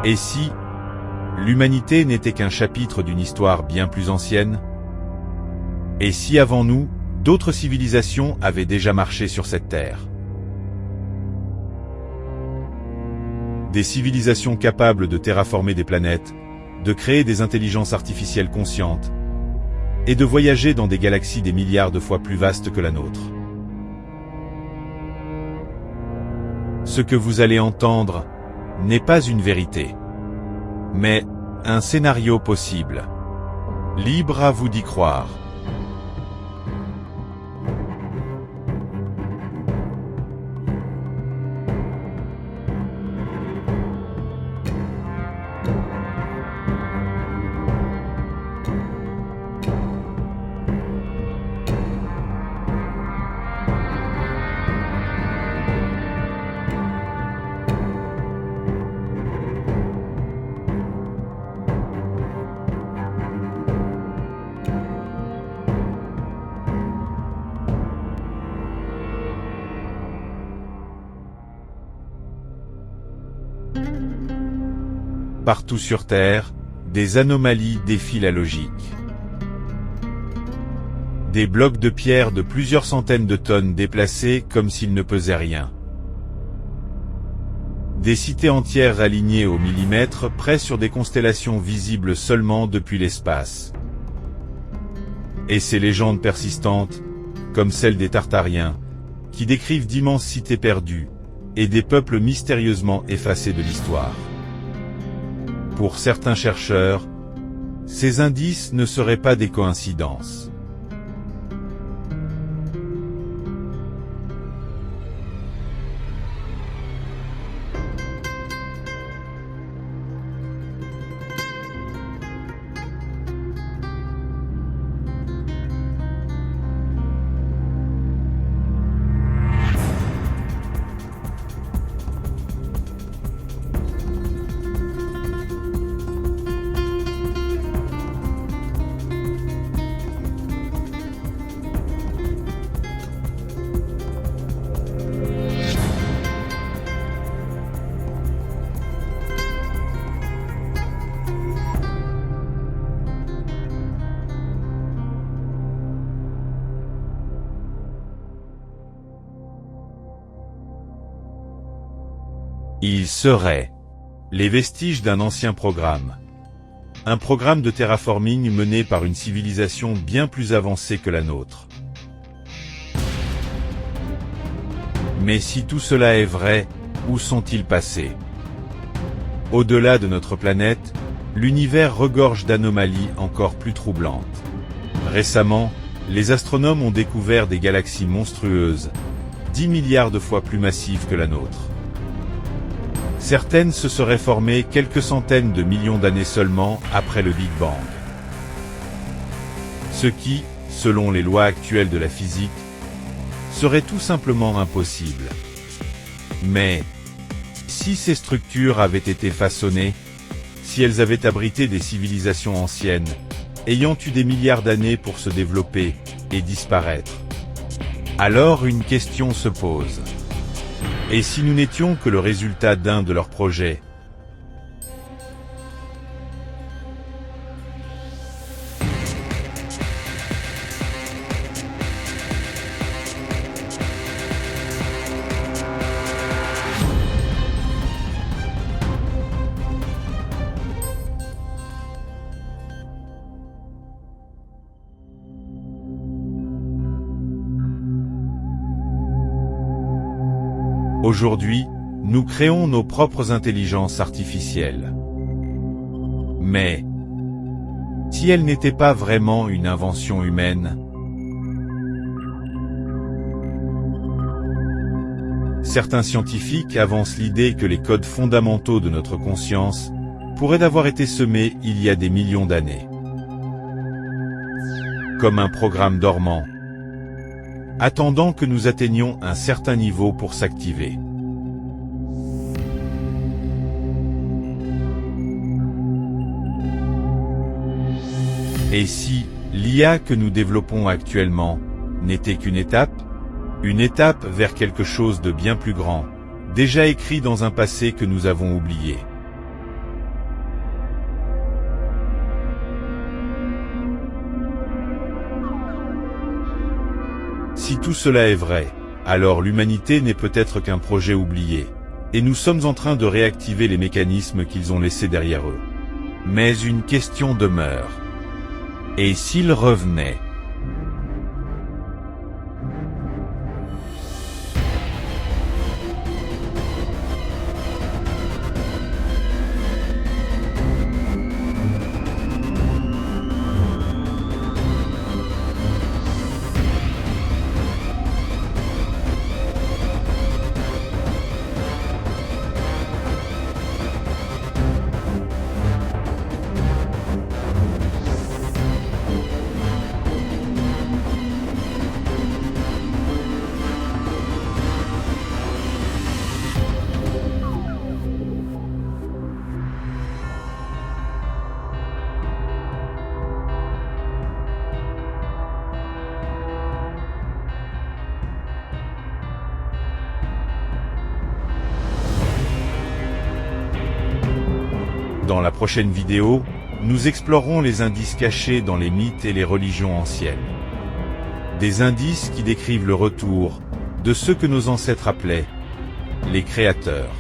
Et si l'humanité n'était qu'un chapitre d'une histoire bien plus ancienne? Et si avant nous, d'autres civilisations avaient déjà marché sur cette terre? Des civilisations capables de terraformer des planètes, de créer des intelligences artificielles conscientes, et de voyager dans des galaxies des milliards de fois plus vastes que la nôtre. Ce que vous allez entendre n'est pas une vérité, mais un scénario possible. Libre à vous d'y croire. Partout sur Terre, des anomalies défient la logique. Des blocs de pierre de plusieurs centaines de tonnes déplacés comme s'ils ne pesaient rien. Des cités entières alignées au millimètre, près sur des constellations visibles seulement depuis l'espace. Et ces légendes persistantes, comme celle des Tartariens, qui décrivent d'immenses cités perdues, et des peuples mystérieusement effacés de l'histoire. Pour certains chercheurs, ces indices ne seraient pas des coïncidences. Ils seraient les vestiges d'un ancien programme. Un programme de terraforming mené par une civilisation bien plus avancée que la nôtre. Mais si tout cela est vrai, où sont-ils passés? Au-delà de notre planète, l'univers regorge d'anomalies encore plus troublantes. Récemment, les astronomes ont découvert des galaxies monstrueuses, 10 milliards de fois plus massives que la nôtre. Certaines se seraient formées quelques centaines de millions d'années seulement après le Big Bang. Ce qui, selon les lois actuelles de la physique, serait tout simplement impossible. Mais, si ces structures avaient été façonnées, si elles avaient abrité des civilisations anciennes, ayant eu des milliards d'années pour se développer et disparaître, alors une question se pose. Et si nous n'étions que le résultat d'un de leurs projets? Aujourd'hui, nous créons nos propres intelligences artificielles. Mais, si elles n'étaient pas vraiment une invention humaine? Certains scientifiques avancent l'idée que les codes fondamentaux de notre conscience pourraient avoir été semés il y a des millions d'années. Comme un programme dormant, attendant que nous atteignions un certain niveau pour s'activer. Et si l'IA que nous développons actuellement n'était qu'une étape vers quelque chose de bien plus grand, déjà écrit dans un passé que nous avons oublié? Si tout cela est vrai, alors l'humanité n'est peut-être qu'un projet oublié, et nous sommes en train de réactiver les mécanismes qu'ils ont laissés derrière eux. Mais une question demeure. Et s'ils revenaient ? Dans la prochaine vidéo, nous explorerons les indices cachés dans les mythes et les religions anciennes. Des indices qui décrivent le retour de ceux que nos ancêtres appelaient les créateurs.